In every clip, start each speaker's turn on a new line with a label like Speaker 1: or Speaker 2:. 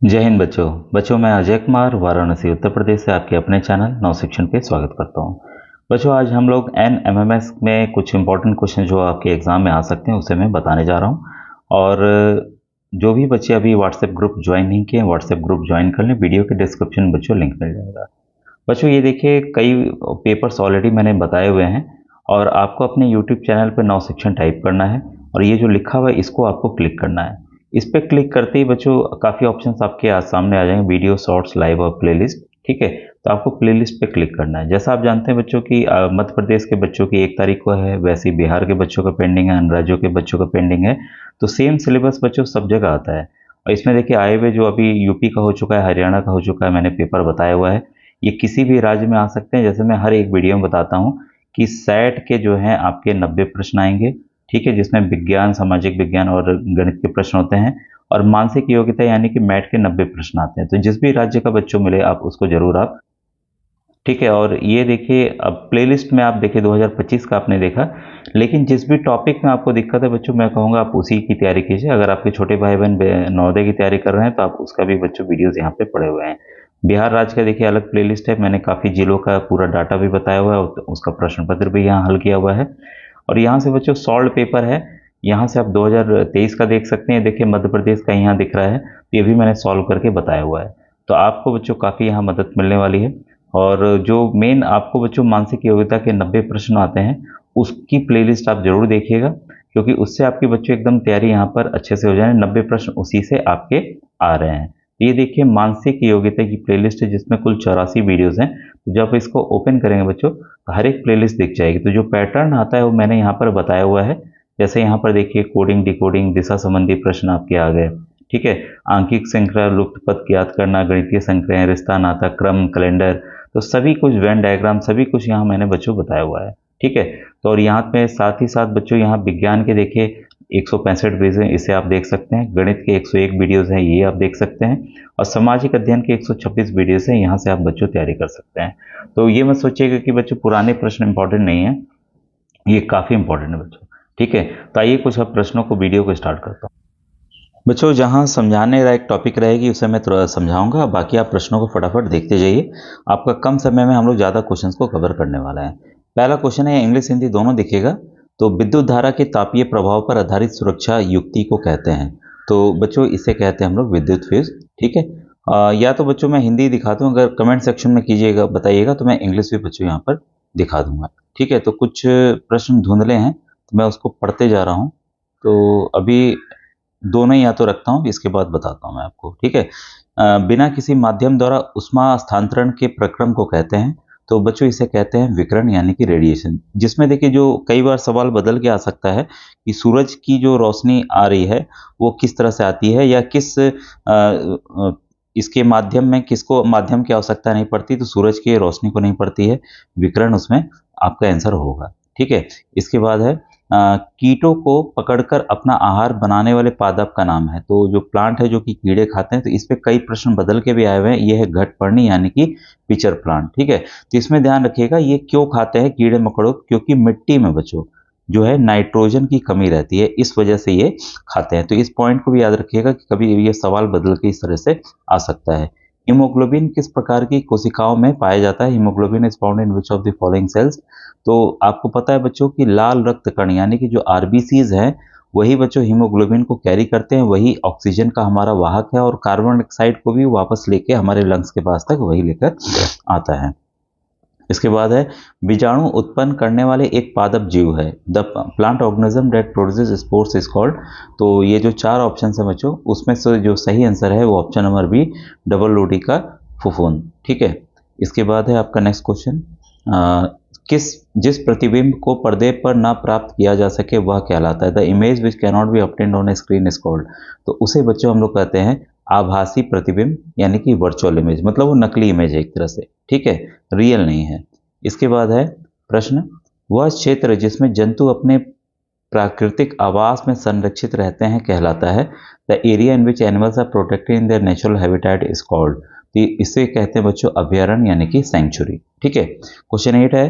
Speaker 1: जय हिंद बच्चों मैं अजय कुमार वाराणसी उत्तर प्रदेश से आपके अपने चैनल नव शिक्षण पे स्वागत करता हूँ। बच्चों आज हम लोग NMMS में कुछ इंपॉर्टेंट क्वेश्चन जो आपके एग्जाम में आ सकते हैं उसे मैं बताने जा रहा हूँ। और जो भी बच्चे अभी व्हाट्सएप ग्रुप ज्वाइन नहीं किए व्हाट्सएप ग्रुप ज्वाइन कर लें। वीडियो के डिस्क्रिप्शन में बच्चों लिंक मिल जाएगा। बच्चों ये देखिए कई पेपर्स ऑलरेडी मैंने बताए हुए हैं और आपको अपने यूट्यूब चैनल पर नव शिक्षण टाइप करना है और ये जो लिखा हुआ है इसको आपको क्लिक करना है। इस पर क्लिक करते ही बच्चों काफ़ी ऑप्शंस आपके आज सामने आ जाएंगे, वीडियो, शॉर्ट्स, लाइव और प्लेलिस्ट। ठीक है, तो आपको प्लेलिस्ट पे क्लिक करना है। जैसा आप जानते हैं बच्चों की मध्य प्रदेश के बच्चों की 1 तारीख को है, वैसे ही बिहार के बच्चों का पेंडिंग है, अन्य राज्यों के बच्चों का पेंडिंग है। तो सेम सिलेबस बच्चों सब जगह आता है। और इसमें देखिए आए हुए जो अभी यूपी का हो चुका है, हरियाणा का हो चुका है, मैंने पेपर बताया हुआ है। ये किसी भी राज्य में आ सकते हैं। जैसे मैं हर एक वीडियो में बताता हूँ कि सेट के जो हैं आपके 90 प्रश्न आएंगे। ठीक है, जिसमें विज्ञान, सामाजिक विज्ञान और गणित के प्रश्न होते हैं और मानसिक योग्यता यानी कि मैट के 90 प्रश्न आते हैं। तो जिस भी राज्य का बच्चों मिले आप उसको जरूर आप। ठीक है, और ये देखिए अब प्लेलिस्ट में आप देखिए 2025 का आपने देखा, लेकिन जिस भी टॉपिक में आपको दिक्कत है बच्चों मैं कहूँगा आप उसी की तैयारी कीजिए। अगर आपके छोटे भाई बहन नवोदय की तैयारी कर रहे हैं तो आप उसका भी बच्चों वीडियोज़ यहाँ पे पड़े हुए हैं। बिहार राज्य का देखिए अलग प्लेलिस्ट है, मैंने काफ़ी जिलों का पूरा डाटा भी बताया हुआ है, उसका प्रश्न पत्र भी यहाँ हल किया हुआ है। और यहाँ से बच्चों सॉल्व पेपर है, यहाँ से आप 2023 का देख सकते हैं। देखिए मध्य प्रदेश का यहाँ दिख रहा है, तो ये भी मैंने सॉल्व करके बताया हुआ है। तो आपको बच्चों काफ़ी यहाँ मदद मिलने वाली है। और जो मेन आपको बच्चों मानसिक योग्यता के 90 प्रश्न आते हैं उसकी प्लेलिस्ट आप जरूर देखिएगा, क्योंकि उससे आपके बच्चों एकदम तैयारी यहाँ पर अच्छे से हो जाए। 90 प्रश्न उसी से आपके आ रहे हैं। ये देखिए मानसिक योग्यता की प्लेलिस्ट है जिसमें कुल 84 वीडियोज़ हैं। तो जब इसको ओपन करेंगे बच्चों तो हर एक प्लेलिस्ट दिख जाएगी। तो जो पैटर्न आता है वो मैंने यहाँ पर बताया हुआ है। जैसे यहाँ पर देखिए कोडिंग, डिकोडिंग, दिशा संबंधी प्रश्न आपके आ गए। ठीक है, आंकिक श्रृंखला, लुप्त पद ज्ञात करना, गणितीय संक्रियाएं, रिश्ता नाता, क्रम, कैलेंडर, तो सभी कुछ वेन डायग्राम सभी कुछ यहाँ मैंने बच्चों बताया हुआ है। ठीक है, तो और यहाँ पे साथ ही साथ बच्चों यहाँ विज्ञान के देखिए 165 वीडियो हैं, इसे आप देख सकते हैं। गणित के 101 वीडियोज़ हैं, ये आप देख सकते हैं। और सामाजिक अध्ययन के 126 वीडियोज़ हैं, यहाँ से आप बच्चों तैयारी कर सकते हैं। तो ये मत सोचिएगा कि बच्चों पुराने प्रश्न इंपॉर्टेंट नहीं है, ये काफ़ी इंपॉर्टेंट है बच्चों। ठीक है, तो आइए कुछ अब प्रश्नों को वीडियो को स्टार्ट करता हूँ। बच्चों जहाँ समझाने लायक टॉपिक रहेगी उसे मैं थोड़ा समझाऊंगा, बाकी आप प्रश्नों को फटाफट देखते जाइए। आपका कम समय में हम लोग ज़्यादा क्वेश्चंस को कवर करने वाला है। पहला क्वेश्चन है, इंग्लिश हिंदी दोनों दिखेगा। तो विद्युत धारा के तापीय प्रभाव पर आधारित सुरक्षा युक्ति को कहते हैं। तो बच्चों इसे कहते हैं हम लोग विद्युत फ्यूज। ठीक है, या तो बच्चों मैं हिंदी दिखाता हूँ, अगर कमेंट सेक्शन में कीजिएगा बताइएगा तो मैं इंग्लिश भी बच्चों यहाँ पर दिखा दूंगा। ठीक है, तो कुछ प्रश्न धुंधले हैं तो मैं उसको पढ़ते जा रहा हूँ। तो अभी दोनों ही या तो रखता हूँ, इसके बाद बताता हूँ मैं आपको। ठीक है, बिना किसी माध्यम द्वारा उष्मा स्थानांतरण के प्रक्रम को कहते हैं। तो बच्चों इसे कहते हैं विकिरण यानी कि रेडिएशन। जिसमें देखिए जो कई बार सवाल बदल के आ सकता है कि सूरज की जो रोशनी आ रही है वो किस तरह से आती है या किस इसके माध्यम में किसको माध्यम की आवश्यकता नहीं पड़ती, तो सूरज की रोशनी को नहीं पड़ती है, विकिरण उसमें आपका आंसर होगा। ठीक है, इसके बाद है कीटों को पकड़कर अपना आहार बनाने वाले पादप का नाम है। तो जो प्लांट है जो कि कीड़े खाते हैं, तो इस पे कई प्रश्न बदल के भी आए हुए हैं। ये है घटपर्णी यानी कि पिचर प्लांट। ठीक है, तो इसमें ध्यान रखिएगा ये क्यों खाते हैं कीड़े मकोड़ों, क्योंकि मिट्टी में बच्चों जो है नाइट्रोजन की कमी रहती है, इस वजह से ये खाते हैं। तो इस पॉइंट को भी याद रखिएगा कि कभी ये सवाल बदल के इस तरह से आ सकता है। हीमोग्लोबिन किस प्रकार की कोशिकाओं में पाया जाता है? Haemoglobin is found in which of the following sales? तो आपको पता है बच्चों कि लाल रक्त कण यानी कि जो आरबीसीज हैं वही बच्चों हीमोग्लोबिन को कैरी करते हैं, वही ऑक्सीजन का हमारा वाहक है और कार्बन डाइऑक्साइड को भी वापस लेके हमारे लंग्स के पास तक वही लेकर आता है। इसके बाद है बीजाणु उत्पन्न करने वाले एक पादप जीव है। The plant organism that produces spores is called. तो ये जो 4 ऑप्शन है बच्चों उसमें से जो सही आंसर है वो option number B, double OD का फुफून। ठीक है, इसके बाद है आपका नेक्स्ट क्वेश्चन, जिस प्रतिबिंब को पर्दे पर ना प्राप्त किया जा सके वह कहलाता है? The image which can not be obtained on A screen is called. तो उसे बच्चों हम लोग कहते हैं आभासी प्रतिबिंब यानी कि वर्चुअल इमेज, मतलब वो नकली इमेज है एक तरह से। ठीक है, रियल नहीं है। इसके बाद है प्रश्न, वह क्षेत्र जिसमें जंतु अपने प्राकृतिक आवास में संरक्षित रहते हैं कहलाता है? The area in which animals are protected in their natural habitat is called. तो इसे कहते हैं बच्चों अभयारण्य यानी कि सेंचुरी। ठीक है, क्वेश्चन 8 है,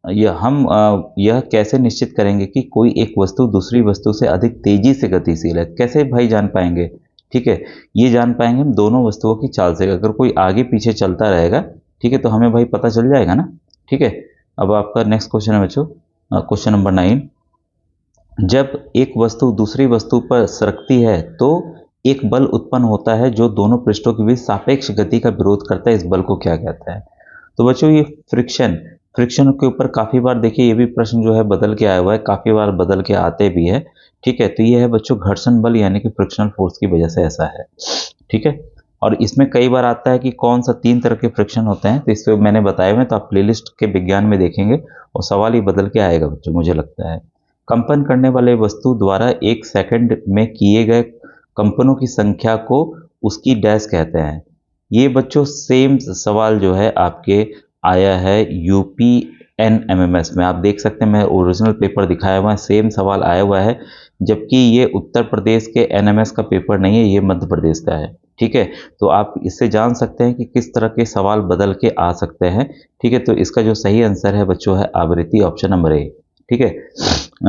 Speaker 1: यह कैसे निश्चित करेंगे कि कोई एक वस्तु दूसरी वस्तु से अधिक तेजी से गतिशील है? कैसे भाई जान पाएंगे? ठीक है, ये जान पाएंगे हम दोनों वस्तुओं की चाल से। अगर कोई आगे पीछे चलता रहेगा, ठीक है, तो हमें भाई पता चल जाएगा ना। ठीक है, अब आपका नेक्स्ट क्वेश्चन है बच्चों, क्वेश्चन नंबर 9। जब एक वस्तु दूसरी वस्तु पर सरकती है तो एक बल उत्पन्न होता है जो दोनों पृष्ठों के बीच सापेक्ष गति का विरोध करता है। इस बल को क्या कहता है? तो बच्चों ये फ्रिक्शन, फ्रिक्शन के ऊपर काफ़ी बार देखिए ये भी प्रश्न जो है बदल के आया हुआ है, काफ़ी बार बदल के आते भी है। ठीक है, तो ये है बच्चों घर्षण बल, यानी कि फ्रिक्शनल फोर्स की वजह से ऐसा है। ठीक है, और इसमें कई बार आता है कि कौन सा 3 तरह के फ्रिक्शन होते हैं, तो इससे मैंने बताए हुए, तो आप प्लेलिस्ट के विज्ञान में देखेंगे और सवाल ही बदल के आएगा बच्चों, मुझे लगता है। कंपन करने वाले वस्तु द्वारा 1 सेकंड में किए गए कंपनों की संख्या को उसकी डैश कहते हैं। ये बच्चों सेम सवाल जो है आपके आया है UPNMMS में, आप देख सकते हैं, मैं ओरिजिनल पेपर दिखाया हुआ है, सेम सवाल आया हुआ है, जबकि ये उत्तर प्रदेश के NMS का पेपर नहीं है, ये मध्य प्रदेश का है। ठीक है, तो आप इससे जान सकते हैं कि किस तरह के सवाल बदल के आ सकते हैं। ठीक है, तो इसका जो सही आंसर है बच्चों है आवृत्ति, ऑप्शन नंबर ए। ठीक है,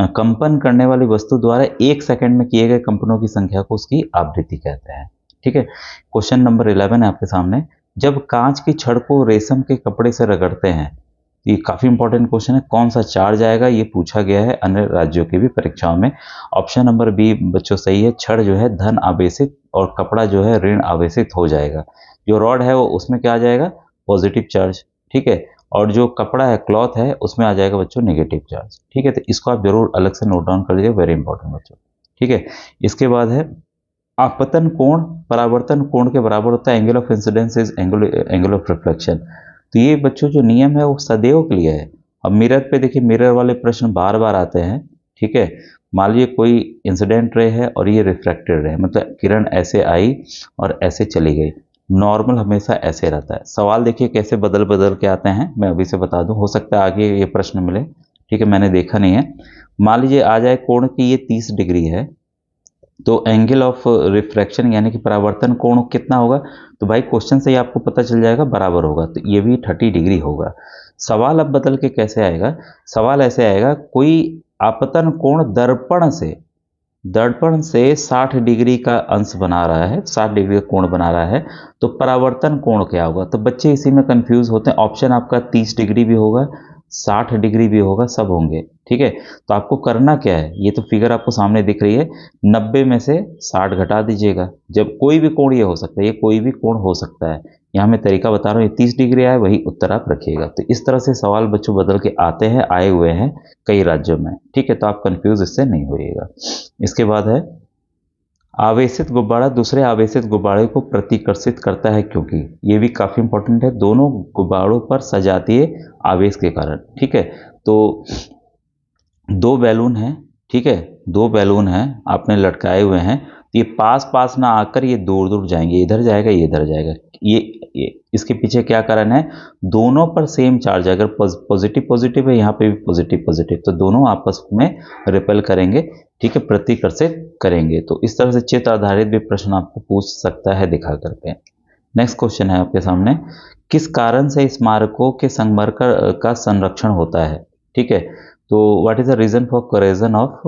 Speaker 1: कंपन करने वाली वस्तु द्वारा 1 सेकंड में किए गए कंपनों की संख्या को उसकी आवृत्ति कहते हैं। ठीक है, क्वेश्चन नंबर 11 है आपके सामने। जब कांच की छड़ को रेशम के कपड़े से रगड़ते हैं, ये काफी इंपॉर्टेंट क्वेश्चन है, कौन सा चार्ज आएगा, ये पूछा गया है अन्य राज्यों की भी परीक्षाओं में। ऑप्शन नंबर बी बच्चों सही है, छड़ जो है धन आवेशित और कपड़ा जो है ऋण आवेशित हो जाएगा। जो रॉड है वो उसमें क्या आ जाएगा, पॉजिटिव चार्ज। ठीक है, और जो कपड़ा है, क्लॉथ है, उसमें आ जाएगा बच्चों नेगेटिव चार्ज। ठीक है, तो इसको आप जरूर अलग से नोट डाउन कर लीजिए, वेरी इंपॉर्टेंट बच्चों। ठीक है, इसके बाद है आपतन कोण परावर्तन कोण के बराबर होता है, angle of incidence is angle of reflection. तो ये बच्चों जो नियम है वो सदैव के लिए है। अब मिरर पे देखिए, मिरर वाले प्रश्न बार बार आते हैं। ठीक है, मान लीजिए कोई इंसिडेंट रे है और ये रिफ्रैक्टेड रे, मतलब किरण ऐसे आई और ऐसे चली गई। नॉर्मल हमेशा ऐसे रहता है। सवाल देखिए कैसे बदल बदल के आते हैं, मैं अभी से बता दूं, हो सकता है आगे ये प्रश्न मिले। ठीक है, मैंने देखा नहीं है। मान लीजिए आ जाए कोण की ये 30 डिग्री है, तो एंगल ऑफ रिफ्रैक्शन यानी कि परावर्तन कोण कितना होगा, तो भाई क्वेश्चन से ही आपको पता चल जाएगा, बराबर होगा, तो ये भी 30 डिग्री होगा। सवाल अब बदल के कैसे आएगा, सवाल ऐसे आएगा, कोई आपतन कोण दर्पण से 60 डिग्री का अंश बना रहा है, 60 डिग्री का कोण बना रहा है, तो परावर्तन कोण क्या होगा। तो बच्चे इसी में कंफ्यूज होते हैं। ऑप्शन आपका 30 डिग्री भी होगा, 60 डिग्री भी होगा, सब होंगे। ठीक है, तो आपको करना क्या है, ये तो फिगर आपको सामने दिख रही है, 90 में से 60 घटा दीजिएगा। जब कोई भी कोण ये हो सकता है, ये कोई भी कोण हो सकता है, यहाँ मैं तरीका बता रहा हूँ, ये 30 डिग्री आए वही उत्तर आप रखिएगा। तो इस तरह से सवाल बच्चों बदल के आते हैं, आए हुए हैं कई राज्यों में। ठीक है, तो आप कंफ्यूज इससे नहीं होइएगा। इसके बाद है आवेशित गुब्बारा दूसरे आवेशित गुब्बारे को प्रतिकर्षित करता है, क्योंकि ये भी काफी इंपॉर्टेंट है, दोनों गुब्बारों पर सजातीय आवेश के कारण। ठीक है, तो 2 बैलून हैं, ठीक है, 2 बैलून हैं आपने लटकाए हुए हैं, तो ये पास पास ना आकर ये दूर दूर जाएंगे, इधर जाएगा ये इधर जाएगा। ये इसके पीछे क्या कारण है, दोनों पर सेम चार्ज है, अगर पॉजिटिव पॉजिटिव है, यहाँ पे भी पॉजिटिव पॉजिटिव, तो दोनों आपस में रिपेल करेंगे। ठीक है, प्रतिकर्षित करेंगे। तो इस तरह से चित्र आधारित भी प्रश्न आपको पूछ सकता है दिखा करके। नेक्स्ट क्वेश्चन है आपके सामने, किस कारण से स्मारकों के संगमरमर का संरक्षण होता है। ठीक है, तो what is the reason for corrosion of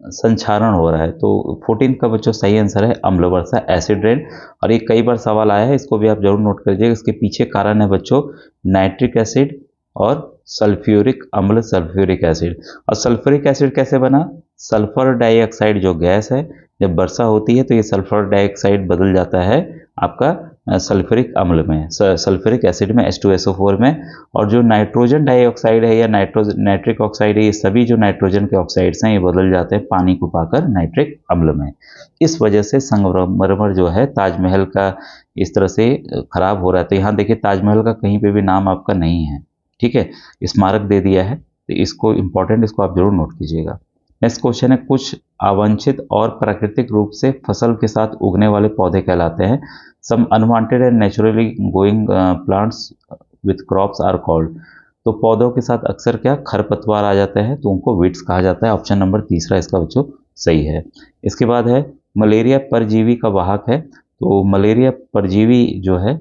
Speaker 1: संक्षारण हो रहा है, तो 14 का बच्चों सही आंसर है अम्ल वर्षा, एसिड रेन। और ये कई बार सवाल आया है, इसको भी आप जरूर नोट करिएगा। इसके पीछे कारण है बच्चों नाइट्रिक एसिड और सल्फ्यूरिक अम्ल, सल्फ्यूरिक एसिड। और सल्फ्यूरिक एसिड कैसे बना, सल्फर डाइऑक्साइड जो गैस है, जब वर्षा होती है तो ये सल्फर डाइऑक्साइड बदल जाता है आपका सल्फ्यूरिक अम्ल में, सल्फ्यूरिक एसिड में, H2SO4 में। और जो नाइट्रोजन डाइऑक्साइड है या नाइट्रिक ऑक्साइड है, ये सभी जो नाइट्रोजन के ऑक्साइड्स हैं ये बदल जाते हैं पानी को पाकर नाइट्रिक अम्ल में। इस वजह से संगमरमर जो है ताजमहल का इस तरह से खराब हो रहा है। तो यहाँ देखिए ताजमहल का कहीं पे भी नाम आपका नहीं है। ठीक है, स्मारक दे दिया है, तो इसको इंपॉर्टेंट, इसको आप जरूर नोट कीजिएगा। नेक्स्ट क्वेश्चन है, कुछ अवांछित और प्राकृतिक रूप से फसल के साथ उगने वाले पौधे कहलाते हैं। Some unwanted and naturally going plants with crops are called. तो पौधों के साथ अक्सर क्या खरपतवार आ जाते हैं, तो उनको विट्स कहा जाता है। ऑप्शन नंबर 3 इसका बच्चों सही है। इसके बाद है मलेरिया परजीवी का वाहक है, तो मलेरिया परजीवी जो है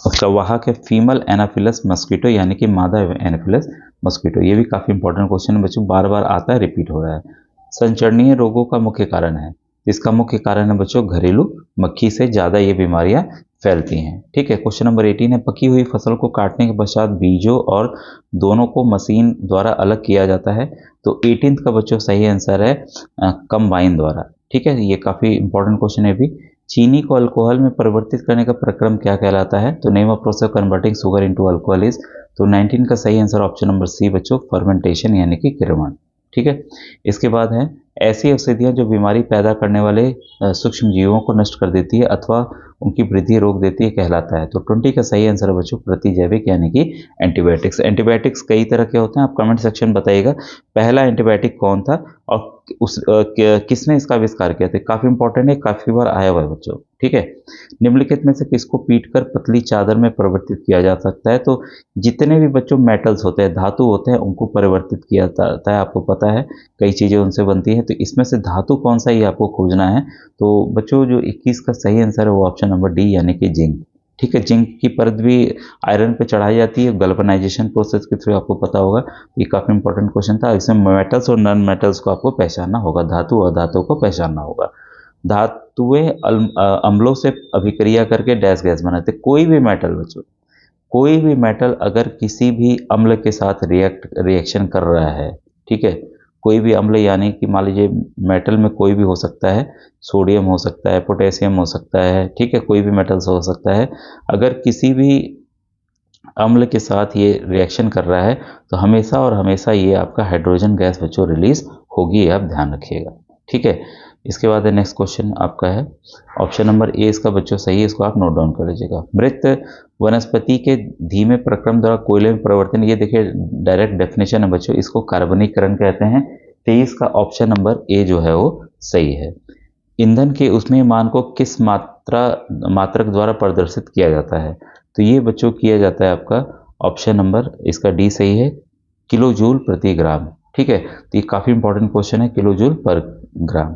Speaker 1: उसका वाहक है फीमल एनाफिलस मस्कीटो, यानी कि मादा एनाफिलस मस्कीटो। ये भी काफी इंपॉर्टेंट क्वेश्चन है बच्चों, बार बार आता है, रिपीट हो रहा है। संचरणीय रोगों का मुख्य कारण है, तो इसका मुख्य कारण है बच्चों घरेलू मक्खी से ज़्यादा ये बीमारियां फैलती हैं। ठीक है, क्वेश्चन नंबर 18 है, पकी हुई फसल को काटने के पश्चात बीजों और दोनों को मशीन द्वारा अलग किया जाता है। तो 18 का बच्चों सही आंसर है कंबाइन द्वारा। ठीक है, ये काफ़ी इंपॉर्टेंट क्वेश्चन है भी। चीनी को अल्कोहल में परिवर्तित करने का प्रक्रम क्या कहलाता है? तो name of process converting sugar into alcohol is. तो 19 का सही आंसर ऑप्शन नंबर सी बच्चों फर्मेंटेशन यानी कि किण्वन। ठीक है, इसके बाद है ऐसी औषधियाँ जो बीमारी पैदा करने वाले सूक्ष्म जीवों को नष्ट कर देती है अथवा उनकी वृद्धि रोक देती है कहलाता है। तो 20 का सही आंसर है बच्चों प्रतिजैविक यानी कि एंटीबायोटिक्स। एंटीबायोटिक्स कई तरह के होते हैं, आप कमेंट सेक्शन बताइएगा पहला एंटीबायोटिक कौन था और किसने इसका आविष्कार किया था। काफ़ी इंपॉर्टेंट है, काफ़ी बार आया हुआ है बच्चों। ठीक है, निम्नलिखित में से किसको पीटकर पतली चादर में परिवर्तित किया जा सकता है? तो जितने भी बच्चों मेटल्स होते हैं, धातु होते हैं, उनको परिवर्तित किया जाता है। आपको पता है कई चीज़ें उनसे बनती हैं, तो इसमें से धातु कौन सा ये आपको खोजना है। तो बच्चों जो 21 का सही आंसर है वो ऑप्शन नंबर डी यानी कि जिंक। ठीक है, जिंक की परत भी आयरन पे चढ़ाई जाती है गल्वनाइजेशन प्रोसेस के थ्रू, आपको पता होगा। ये काफ़ी इंपॉर्टेंट क्वेश्चन था। इसमें मेटल्स और नॉन मेटल्स को आपको पहचानना होगा, धातु और धातु को पहचानना होगा। धातुएं अम्लों से अभिक्रिया करके डैश गैस बनाते। कोई भी मेटल बच्चों, कोई भी मेटल अगर किसी भी अम्ल के साथ रिएक्शन कर रहा है, ठीक है, कोई भी अम्ल यानी कि मान लीजिए मेटल में कोई भी हो सकता है, सोडियम हो सकता है, पोटेशियम हो सकता है, ठीक है, कोई भी मेटल्स हो सकता है। अगर किसी भी अम्ल के साथ ये रिएक्शन कर रहा है तो हमेशा और हमेशा ये आपका हाइड्रोजन गैस बच्चों रिलीज होगी, आप ध्यान रखिएगा। ठीक है, इसके बाद नेक्स्ट क्वेश्चन आपका है ऑप्शन नंबर ए इसका बच्चों सही है, इसको आप नोट डाउन कर लीजिएगा। मृत वनस्पति के धीमे प्रक्रम द्वारा कोयले में परिवर्तन, ये देखिए डायरेक्ट डेफिनेशन है बच्चों, इसको कार्बनीकरण कहते हैं। 23 का ऑप्शन नंबर ए जो है वो सही है। ईंधन के ऊष्मीय मान को किस मात्रक द्वारा प्रदर्शित किया जाता है? तो ये बच्चों किया जाता है आपका ऑप्शन नंबर इसका डी सही है, किलो जूल प्रति ग्राम। ठीक है, तो ये काफ़ी इंपॉर्टेंट क्वेश्चन है, किलो जूल पर ग्राम।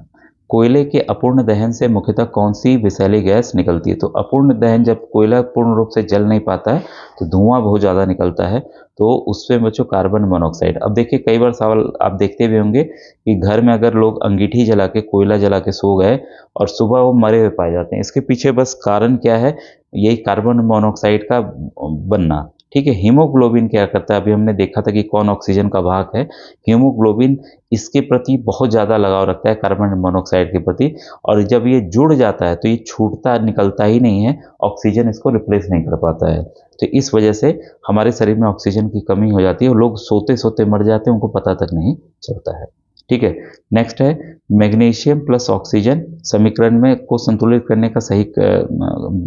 Speaker 1: कोयले के अपूर्ण दहन से मुख्यतः कौन सी विषैली गैस निकलती है? तो अपूर्ण दहन, जब कोयला पूर्ण रूप से जल नहीं पाता है तो धुआं बहुत ज़्यादा निकलता है, तो उसमें बच्चों कार्बन मोनोऑक्साइड। अब देखिए कई बार सवाल आप देखते भी होंगे कि घर में अगर लोग अंगीठी जला के, कोयला जला के सो गए और सुबह वो मरे हुए पाए जाते हैं, इसके पीछे बस कारण क्या है? यही कार्बन मोनोऑक्साइड का बनना। ठीक है, हीमोग्लोबिन क्या करता है? अभी हमने देखा था कि कौन ऑक्सीजन का वाहक है। हीमोग्लोबिन इसके प्रति बहुत ज़्यादा लगाव रखता है, कार्बन मोनोऑक्साइड के प्रति, और जब ये जुड़ जाता है तो ये छूटता निकलता ही नहीं है, ऑक्सीजन इसको रिप्लेस नहीं कर पाता है। तो इस वजह से हमारे शरीर में ऑक्सीजन की कमी हो जाती है और लोग सोते सोते मर जाते हैं, उनको पता तक नहीं चलता है। ठीक है, नेक्स्ट है मैग्नीशियम प्लस ऑक्सीजन समीकरण में को संतुलित करने का सही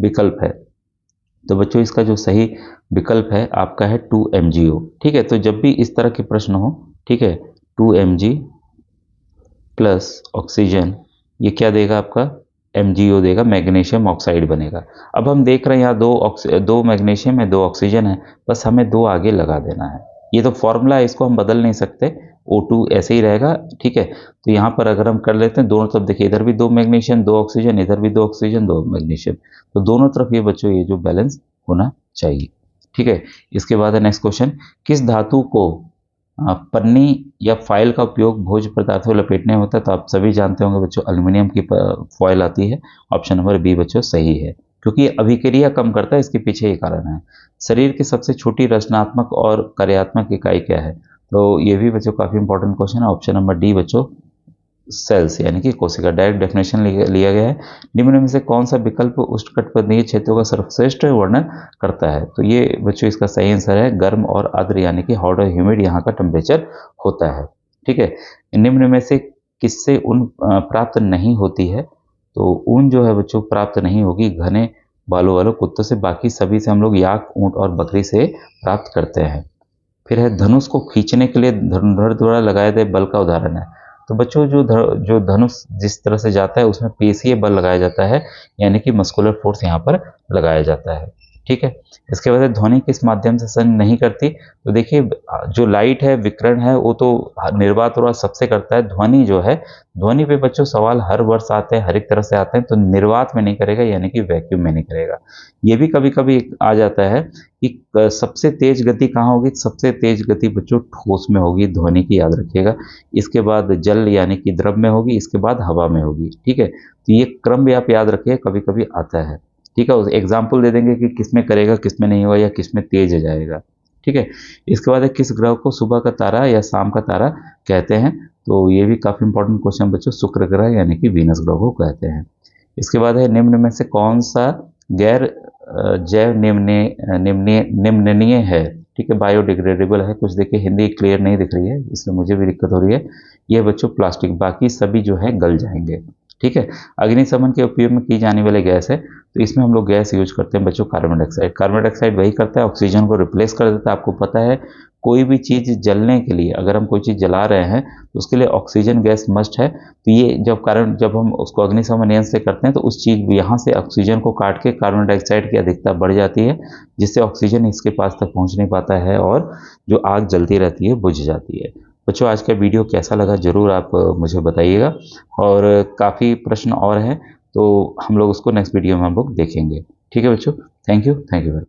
Speaker 1: विकल्प है। तो बच्चों इसका जो सही विकल्प है आपका है 2MgO। ठीक है, तो जब भी इस तरह के प्रश्न हो, ठीक है, 2Mg प्लस ऑक्सीजन, ये क्या देगा आपका? MgO देगा, मैग्नीशियम ऑक्साइड बनेगा। अब हम देख रहे हैं यहाँ दो मैग्नीशियम है, 2 ऑक्सीजन है, बस हमें 2 आगे लगा देना है। ये तो फॉर्मूला है, इसको हम बदल नहीं सकते, O2 ऐसे ही रहेगा। ठीक है, तो यहाँ पर अगर हम कर लेते हैं दोनों तरफ, देखिए इधर भी 2 मैग्नीशियम 2 ऑक्सीजन, इधर भी 2 ऑक्सीजन 2 मैग्नीशियम, तो दोनों तरफ ये बच्चों ये जो बैलेंस होना चाहिए। ठीक है, इसके बाद है नेक्स्ट क्वेश्चन, किस धातु को पन्नी या फाइल का उपयोग भोज्य पदार्थों को लपेटने में होता है? तो आप सभी जानते होंगे बच्चों एल्युमिनियम की फॉइल आती है। ऑप्शन नंबर बी बच्चों सही है, क्योंकि अभिक्रिया कम करता है, इसके पीछे ये कारण है। शरीर की सबसे छोटी रचनात्मक और कार्यात्मक इकाई क्या है? तो ये भी बच्चों काफ़ी इंपॉर्टेंट क्वेश्चन है। ऑप्शन नंबर डी बच्चों सेल्स यानी कि कोशिका, डायरेक्ट डेफिनेशन लिया गया है। निम्न में से कौन सा विकल्प उष्णकटिबंधीय क्षेत्रों का सर्वश्रेष्ठ वर्णन करता है? तो ये बच्चों इसका सही आंसर है गर्म और आर्द्र यानी कि हॉट और ह्यूमिड यहाँ का टेम्परेचर होता है। ठीक है, निम्न में से किससे ऊन प्राप्त नहीं होती है? तो ऊन जो है बच्चों प्राप्त नहीं होगी घने बालों वालों कुत्तों से, बाकी सभी से हम लोग याक, ऊंट और बकरी से प्राप्त करते हैं। फिर है धनुष को खींचने के लिए धनुर्धर द्वारा लगाए गए बल का उदाहरण है। तो बच्चों जो धनुष जिस तरह से जाता है उसमें पेशीय बल लगाया जाता है, यानी कि मस्कुलर फोर्स यहाँ पर लगाया जाता है। ठीक है। इसके बाद ध्वनि किस माध्यम से संग नहीं करती, तो देखिए जो लाइट है, विकिरण है, वो तो निर्वात और सबसे करता है। ध्वनि जो है, ध्वनि पे बच्चों सवाल हर वर्ष आते हैं, हर एक तरह से आते हैं, तो निर्वात में नहीं करेगा, यानी कि वैक्यूम में नहीं करेगा। ये भी कभी कभी आ जाता है कि सबसे तेज गति कहाँ होगी, सबसे तेज गति बच्चों ठोस में होगी, ध्वनि की याद रखिएगा। इसके बाद जल यानी कि द्रव में होगी, इसके बाद हवा में होगी। ठीक है, तो ये क्रम भी आप याद रखिए, कभी कभी आता है। ठीक है, एग्जाम्पल दे देंगे कि किस में करेगा, किस में नहीं होगा, या किस में तेज जाएगा। ठीक है, इसके बाद है किस ग्रह को सुबह का तारा या शाम का तारा कहते हैं, तो ये भी काफी इंपॉर्टेंट क्वेश्चन बच्चों, शुक्र ग्रह यानी कि वीनस ग्रह को कहते हैं। इसके बाद है निम्न में से कौन सा गैर जैव निम्ननीय है। ठीक है, बायोडिग्रेडेबल है। कुछ देखिए हिंदी क्लियर नहीं दिख रही है, इसलिए मुझे भी दिक्कत हो रही है। ये बच्चों प्लास्टिक, बाकी सभी जो है गल जाएंगे। ठीक है, अग्निशमन के उपयोग में की जाने वाली गैस है, तो इसमें हम लोग गैस यूज करते हैं बच्चों कार्बन डाइऑक्साइड। कार्बन डाइऑक्साइड वही करता है, ऑक्सीजन को रिप्लेस कर देता है। आपको पता है कोई भी चीज़ जलने के लिए, अगर हम कोई चीज़ जला रहे हैं तो उसके लिए ऑक्सीजन गैस मस्ट है। तो ये जब हम उसको अग्निशमन यंत्र से करते हैं, तो उस चीज़ यहाँ से ऑक्सीजन को काट के कार्बन डाइऑक्साइड की अधिकता बढ़ जाती है, जिससे ऑक्सीजन इसके पास तक पहुँच नहीं पाता है, और जो आग जलती रहती है बुझ जाती है। बच्चों आज का वीडियो कैसा लगा ज़रूर आप मुझे बताइएगा, और काफ़ी प्रश्न और हैं, तो हम लोग उसको नेक्स्ट वीडियो में हम लोग देखेंगे। ठीक है बच्चों, थैंक यू वेरी